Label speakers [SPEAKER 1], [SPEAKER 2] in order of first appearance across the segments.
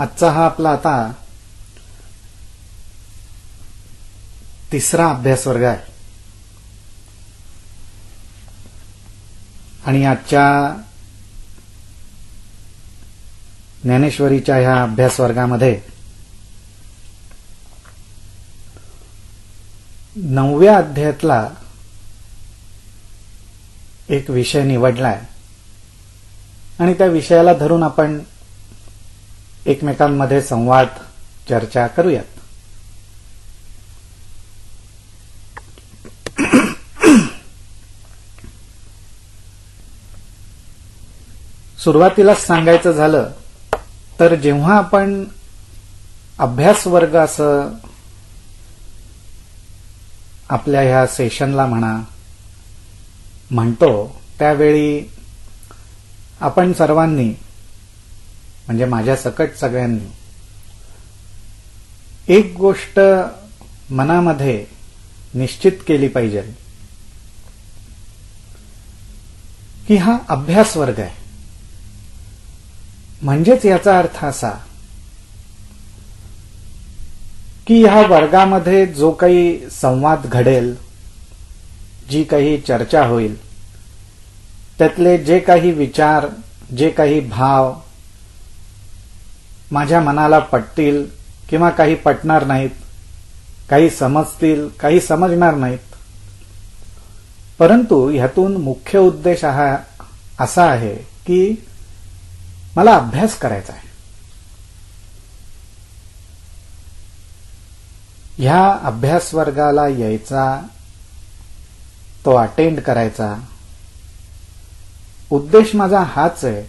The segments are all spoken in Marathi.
[SPEAKER 1] आजचा हा आपला आता तिसरा अभ्यास वर्ग आहे आणि आजच्या ज्ञानेश्वरीच्या ह्या अभ्यास वर्गामध्ये 9व्या अध्यायातला एक विषय निवडलाय आणि त्या विषयाला धरून आपण एकमेकांमध्ये संवाद चर्चा करूयात. सुरुवातीलाच सांगायचं झालं तर जेव्हा आपण अभ्यास वर्ग असं आपल्या ह्या सेशनला म्हणतो त्यावेळी आपण सर्वांनी म्हणजे माझ्या सकट सगळ्यांनी एक गोष्ट मनामध्ये निश्चित केली पाहिजे की हा अभ्यास वर्ग आहे. म्हणजेच याचा अर्थ असा की ह्या वर्गामध्ये जो काही संवाद घडेल, जी काही चर्चा होईल, त्यातले जे काही विचार, जे काही भाव माझ्या मनाला पटतील किंवा काही पटणार नाहीत, काही समजतील, काही समजणार नाहीत, परंतु ह्यातून मुख्य उद्देश हा असा आहे की मला अभ्यास करायचा आहे. ह्या अभ्यास वर्गाला यायचा, तो अटेंड करायचा, उद्देश माझा हाच आहे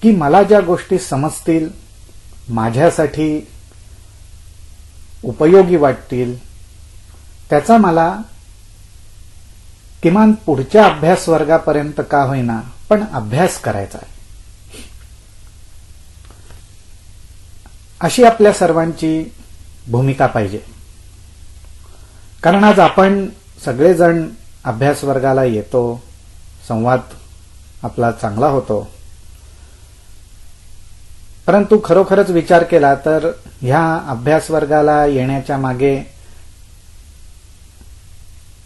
[SPEAKER 1] की मला ज्या गोष्टी समजतील, माझ्यासाठी उपयोगी वाटतील, त्याचा मला किमान पुढच्या अभ्यास वर्गापर्यंत का होईना पण अभ्यास करायचा आहे. अशी आपल्या सर्वांची भूमिका पाहिजे. कारण आज आपण सगळेजण अभ्यास वर्गाला येतो, संवाद आपला चांगला होतो, परंतु खरोखरच विचार केला तर ह्या अभ्यास वर्गाला येण्याच्या मागे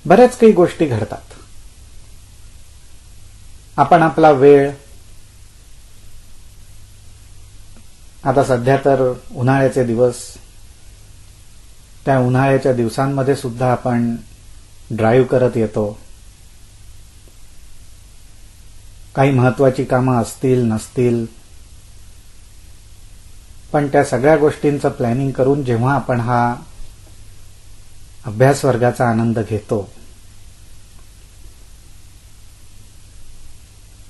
[SPEAKER 1] बऱ्याच काही गोष्टी घडतात. आपण आपला वेळ, आता सध्या तर उन्हाळ्याचे दिवस, त्या उन्हाळ्याच्या दिवसांमध्ये सुद्धा आपण ड्राईव्ह करत येतो. काही महत्वाची कामं असतील नसतील, पण त्या सगळ्या गोष्टींचं प्लॅनिंग करून जेव्हा आपण हा अभ्यास वर्गाचा आनंद घेतो,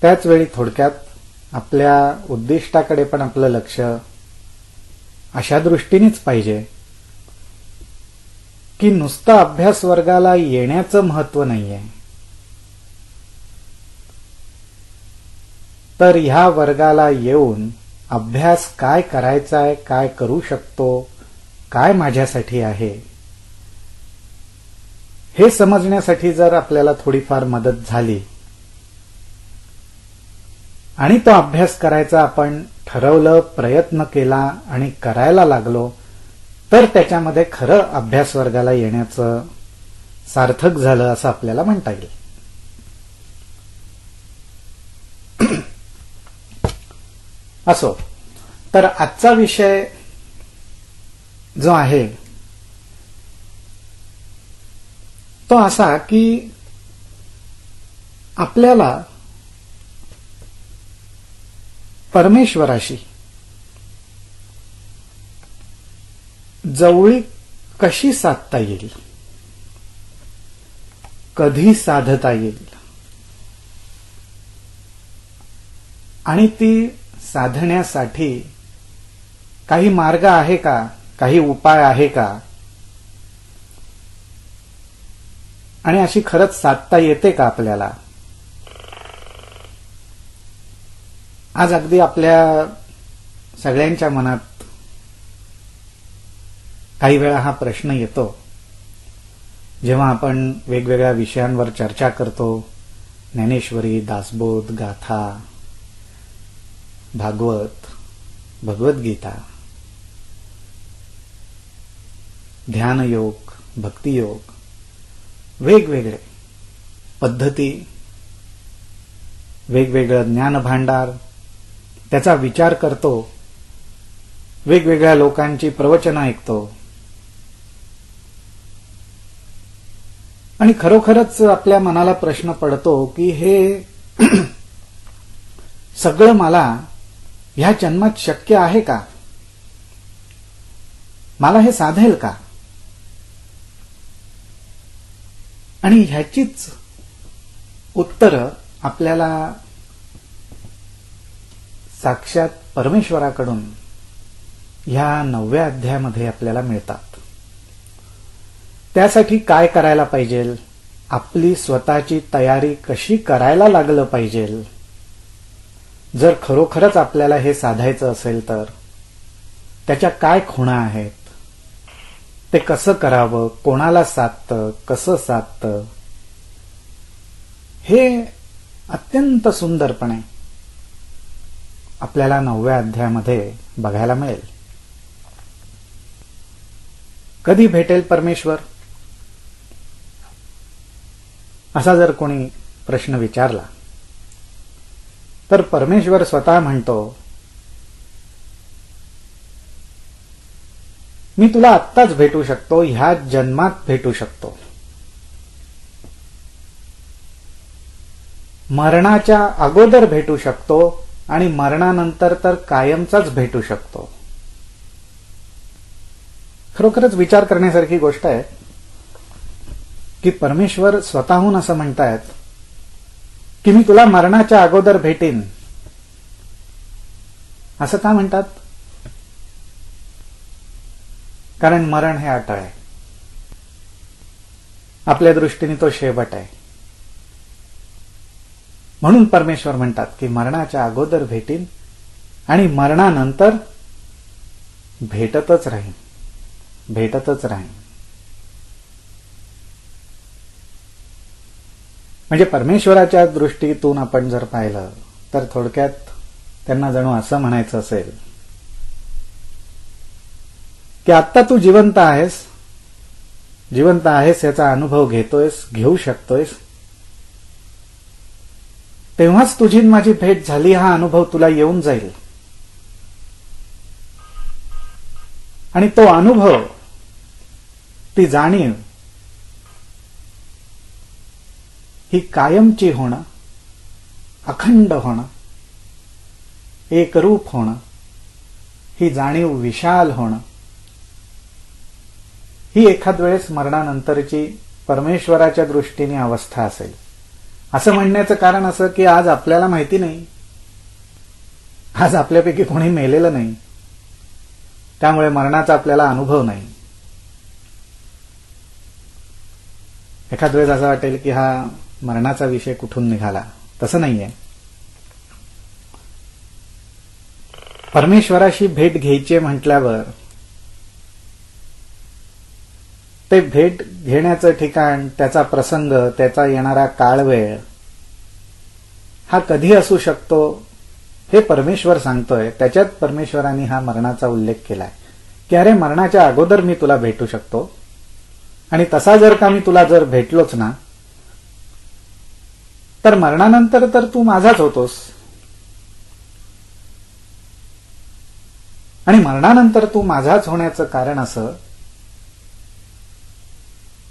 [SPEAKER 1] त्याच वेळी थोडक्यात आपल्या उद्दिष्टाकडे पण आपलं लक्ष अशा दृष्टीनेच पाहिजे की नुसतं अभ्यास वर्गाला येण्याचं महत्व नाहीये, तर ह्या वर्गाला येऊन अभ्यास काय करायचा आहे, काय करू शकतो, काय माझ्यासाठी आहे, हे समजण्यासाठी जर आपल्याला थोडीफार मदत झाली आणि तो अभ्यास करायचा आपण ठरवलं, प्रयत्न केला आणि करायला लागलो, तर त्याच्यामध्ये खरं अभ्यास वर्गाला येण्याचं सार्थक झालं असं आपल्याला म्हणता येईल. असो, तर आजचा विषय जो आहे तो असा की आपल्याला परमेश्वराशी जवळीक कशी साधता येईल, कधी साधता येईल आणि ती साधण्यासाठी काही मार्ग आहे का, काही उपाय आहे का, आणि अशी खरंच साधता येते का आपल्याला. आज अगदी आपल्या सगळ्यांच्या मनात काही वेळा हा प्रश्न येतो जेव्हा आपण वेगवेगळ्या विषयांवर चर्चा करतो, ज्ञानेश्वरी, दासबोध, गाथा भागवत, भगवद्गीता, ध्यानयोग, भक्तियोग, वेगवेगळे पद्धती, वेगवेगळं ज्ञानभांडार, त्याचा विचार करतो, वेगवेगळ्या लोकांची प्रवचनं ऐकतो आणि खरोखरच आपल्या मनाला प्रश्न पडतो की हे सगळं मला ह्या जन्मात शक्य आहे का? मला हे साधेल का? आणि ह्याचीच उत्तरं आपल्याला साक्षात परमेश्वराकडून ह्या 9व्या अध्यायामध्ये आपल्याला मिळतात. त्यासाठी काय करायला पाहिजे, आपली स्वतःची तयारी कशी करायला लागलं पाहिजे, जर खरोखरच आपल्याला हे साधायचं असेल तर त्याच्या काय खुणा आहेत, ते कसं करावं, कोणाला साधतं, कसं साधतं, हे अत्यंत सुंदरपणे आपल्याला 9व्या अध्यायामध्ये बघायला मिळेल. कधी भेटेल परमेश्वर, असा जर कोणी प्रश्न विचारला तर परमेश्वर स्वतः म्हणतो, मी तुला आत्ताच भेटू शकतो, ह्या जन्मात भेटू शकतो. मरणाच्या अगोदर भेटू शकतो आणि मरणानंतर तर कायमचाच भेटू शकतो. खरोखरच विचार करण्यासारखी गोष्ट आहे की परमेश्वर स्वतःहून असं म्हणतायत की मी तुला मरणाच्या अगोदर भेटीन. असं का म्हणतात? कारण मरण हे अटळ आहे, आपल्या दृष्टीने तो शेवट आहे. म्हणून परमेश्वर म्हणतात की मरणाच्या अगोदर भेटीन आणि मरणानंतर भेटतच राहीन, भेटतच राहीन. म्हणजे परमेश्वराच्या दृष्टीतून आपण जर पाहिलं तर थोडक्यात त्यांना जणू असं म्हणायचं असेल की आत्ता तू जिवंत आहेस, जिवंत आहेस याचा अनुभव घेतोयस, घेऊ शकतोयस, तेव्हाच तुझी माझी भेट झाली हा अनुभव तुला येऊन जाईल. आणि तो अनुभव, ती जाणीव ही कायमची होणं, अखंड होणं, एकरूप होणं, ही जाणीव विशाल होणं, ही एखाद वेळेस मरणानंतरची परमेश्वराच्या दृष्टीने अवस्था असेल. असं म्हणण्याचं कारण असं की आज आपल्याला माहिती नाही, आज आपल्यापैकी कोणी मेलेलं नाही, त्यामुळे मरणाचा आपल्याला अनुभव नाही. एखाद वेळेस असं वाटेल की हा मरणाचा विषय कुठून निघाला. तसं नाहीये. परमेश्वराशी भेट घ्यायची म्हटल्यावर ते भेट घेण्याचं ठिकाण, त्याचा प्रसंग, त्याचा येणारा काळवेळ हा कधी असू शकतो हे परमेश्वर सांगतोय. त्याच्यात परमेश्वराने हा मरणाचा उल्लेख केलाय की अरे मरणाच्या अगोदर मी तुला भेटू शकतो आणि तसा जर का मी तुला जर भेटलोच ना तर मरणानंतर तर तू माझाच होतोस. आणि मरणानंतर तू माझाच होण्याचं कारण असं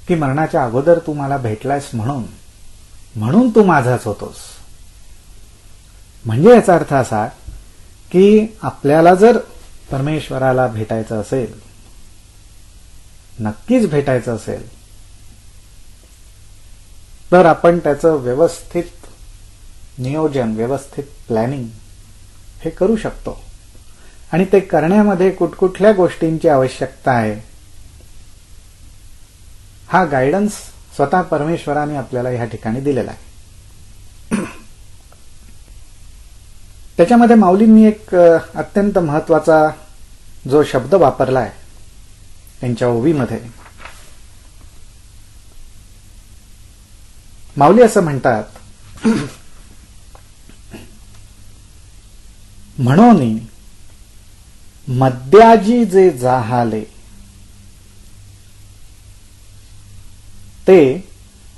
[SPEAKER 1] की मरणाच्या अगोदर तू मला भेटलायस म्हणून तू माझाच होतोस. म्हणजे याचा अर्थ असा की आपल्याला जर परमेश्वराला भेटायचं असेल, नक्कीच भेटायचं असेल, तर आपण त्याचं व्यवस्थित नियोजन, व्यवस्थित प्लॅनिंग हे करू शकतो. आणि ते करण्यामध्ये कुठकुठल्या गोष्टींची आवश्यकता आहे हा गायडन्स स्वतः परमेश्वराने आपल्याला ह्या ठिकाणी दिलेला आहे. त्याच्यामध्ये माऊलींनी एक अत्यंत महत्वाचा जो शब्द वापरलाय त्यांच्या ओवीमध्ये, माऊली असं म्हणतात म्हणून मद्याजी जे जाहाले ते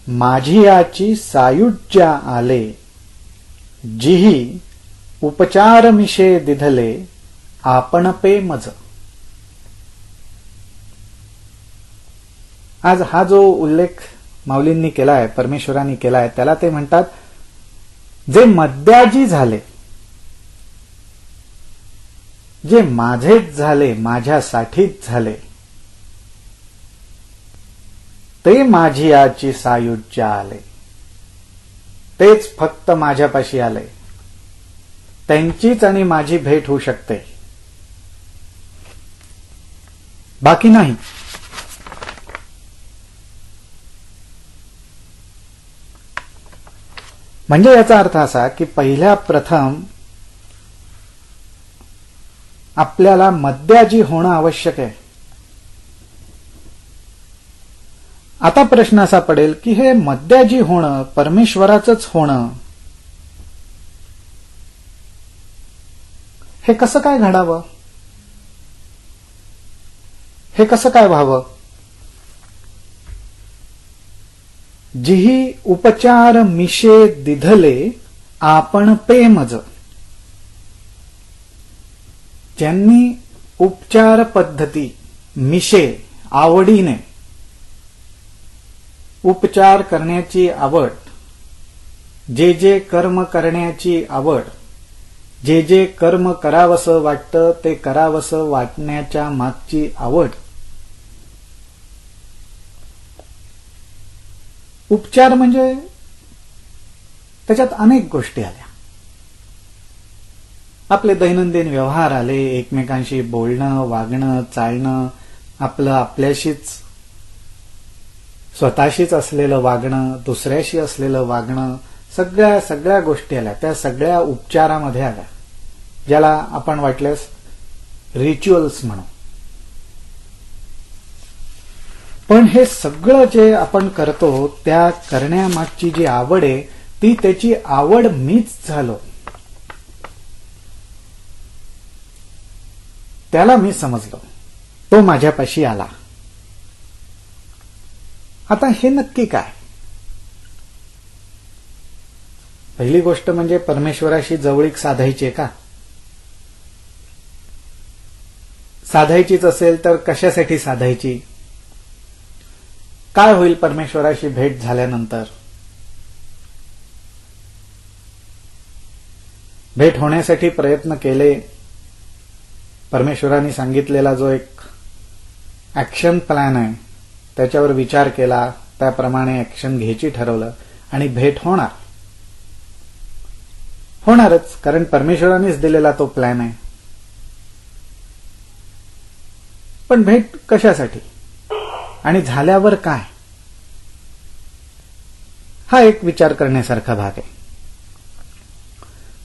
[SPEAKER 1] माझियाची सायुज्या आले, जिही उपचार मिशे दिधले आपण पे मज. आज हा जो उल्लेख माऊलींनी केलाय, परमेश्वरांनी केलाय, त्याला ते म्हणतात जे मद्याजी झाले, जे माझेच झाले, माझ्यासाठीच झाले, ते माझियाची सायुज्या आले, तेच फक्त माझ्यापाशी आले, त्यांचीच आणि माझी भेट होऊ शकते, बाकी नाही. म्हणजे याचा अर्थ असा की पहिल्या प्रथम आपल्याला मद्याजी होणं आवश्यक आहे. आता प्रश्न असा पडेल की हे मद्याजी होणं, परमेश्वराचंच होणं, हे कसं काय घडावं, हे कसं काय व्हावं? जिही उपचार मिशे दिधले आपण पेमज. ज्यांनी उपचार पद्धती मिशे आवडीने उपचार करण्याची आवड, जे जे कर्म करण्याची आवड, जे जे कर्म करावंसं वाटतं ते करावंसं वाटण्याच्या मागची आवड. उपचार म्हणजे त्याच्यात अनेक गोष्टी आल्या. आपले दैनंदिन व्यवहार आले, एकमेकांशी बोलणं, वागणं, चालणं, आपलं आपल्याशीच, स्वतःशीच असलेलं वागणं, दुसऱ्याशी असलेलं वागणं, सगळ्या गोष्टी आल्या. त्या सगळ्या उपचारामध्ये आल्या, ज्याला आपण वाटल्यास रिच्युअल्स म्हणू. पण हे सगळं जे आपण करतो त्या करण्यामागची जी आवड आहे, ती त्याची आवड मीच झालो, त्याला मी समजलो, तो माझ्यापाशी आला. आता हे नक्की काय? पहिली गोष्ट म्हणजे परमेश्वराशी जवळीक साधायची आहे का? साधायचीच असेल तर कशासाठी साधायची? काय होईल परमेश्वराशी भेट झाल्यानंतर? भेट होण्यासाठी प्रयत्न केले, परमेश्वरांनी सांगितलेला जो एक ऍक्शन प्लॅन आहे त्याच्यावर विचार केला, त्याप्रमाणे ऍक्शन घ्यायची ठरवलं आणि भेट होणारच, कारण परमेश्वरांनीच दिलेला तो प्लॅन आहे. पण भेट कशासाठी आणि झाल्यावर काय, हा एक विचार करण्यासारखा भाग आहे.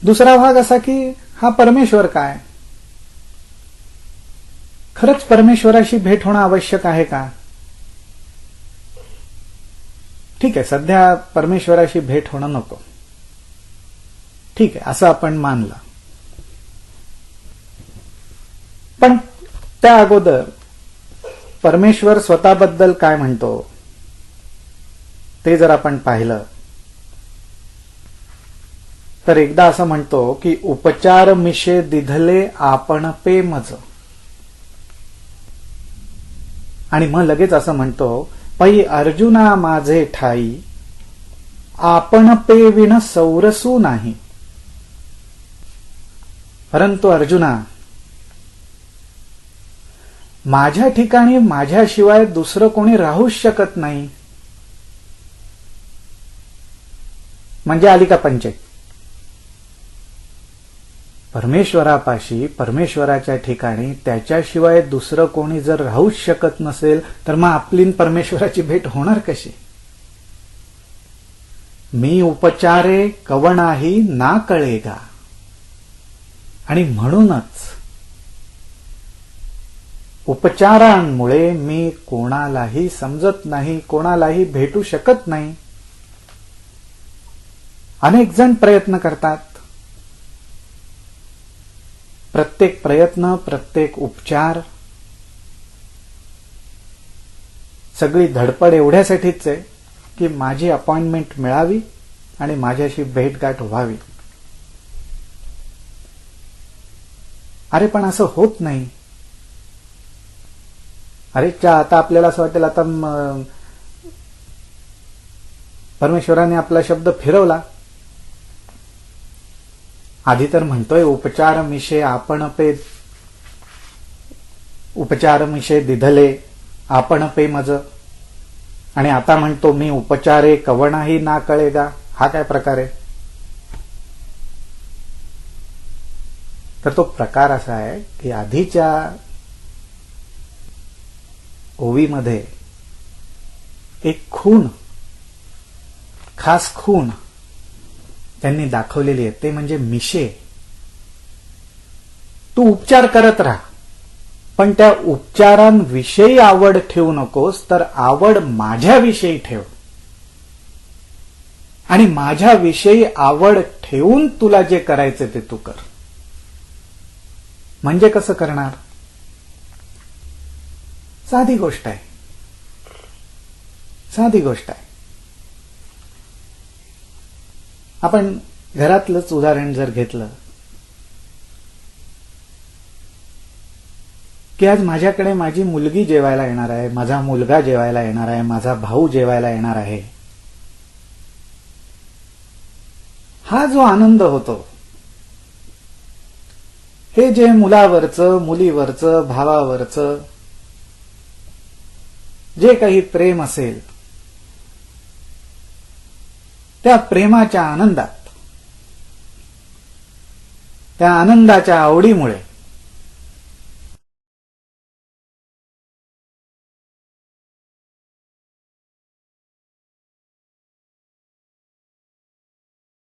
[SPEAKER 1] दुसरा भाग असा की हा परमेश्वर काय? खरंच परमेश्वराशी भेट होणं आवश्यक आहे का? ठीक आहे, सध्या परमेश्वराशी भेट होणं नको, ठीक आहे, असं आपण मानलं. पण त्या अगोदर परमेश्वर स्वतःबद्दल काय म्हणतो ते जर आपण पाहिलं तर एकदा असं म्हणतो की उपचार मिशे दिधले आपण पे मज. आणि मग लगेच असं म्हणतो, पै अर्जुना माझे ठाई आपण पे विण सौरसू नाही. परंतु अर्जुना, माझ्या ठिकाणी माझ्याशिवाय दुसरं कोणी राहूच शकत नाही. म्हणजे आली का पंचायत? परमेश्वरापाशी, परमेश्वराच्या ठिकाणी त्याच्याशिवाय दुसरं कोणी जर राहूच शकत नसेल तर मग आपली परमेश्वराची भेट होणार कशी? मी उपचारे कवणाही ना कळेगा. आणि म्हणूनच उपचारांमुळे मी कोणालाही समजत नाही, कोणालाही भेटू शकत नाही. अनेक जण प्रयत्न करतात, प्रत्येक प्रयत्न, प्रत्येक उपचार, सगळी धडपड एवढ्यासाठीच आहे की माझी अपॉइंटमेंट मिळावी आणि माझ्याशी भेटगाठ व्हावी. अरे पण असं होत नाही. अरे आता आपल्याला असं वाटेल आता परमेश्वराने आपला शब्द फिरवला. आधी तर म्हणतोय उपचार मिशे आपण पे, उपचार मिशे दिधले आपण पे मज, आणि आता म्हणतो मी उपचारे कवणाही ना कळेगा. हा काय प्रकार आहे? तर तो प्रकार असा आहे की आधीच्या ओवीमध्ये एक खूण, खास खूण त्यांनी दाखवलेली आहे, ते म्हणजे मिशे. तू उपचार करत राहा, पण त्या उपचारांविषयी आवड ठेवू नकोस, तर आवड माझ्याविषयी ठेव. आणि माझ्याविषयी आवड ठेवून तुला जे करायचे ते तू कर. म्हणजे कसं करणार? साधी गोष्ट आहे, साधी गोष्ट आहे. आपण घरातलंच उदाहरण जर घेतलं की आज माझ्याकडे माझी मुलगी जेवायला येणार आहे, माझा मुलगा जेवायला येणार आहे, माझा भाऊ जेवायला येणार आहे. हा जो आनंद होतो, हे जे मुलावरचं, मुलीवरचं, भावावरचं जे काही प्रेम असेल, त्या प्रेमाच्या आनंदात, त्या आनंदाच्या आवडीमुळे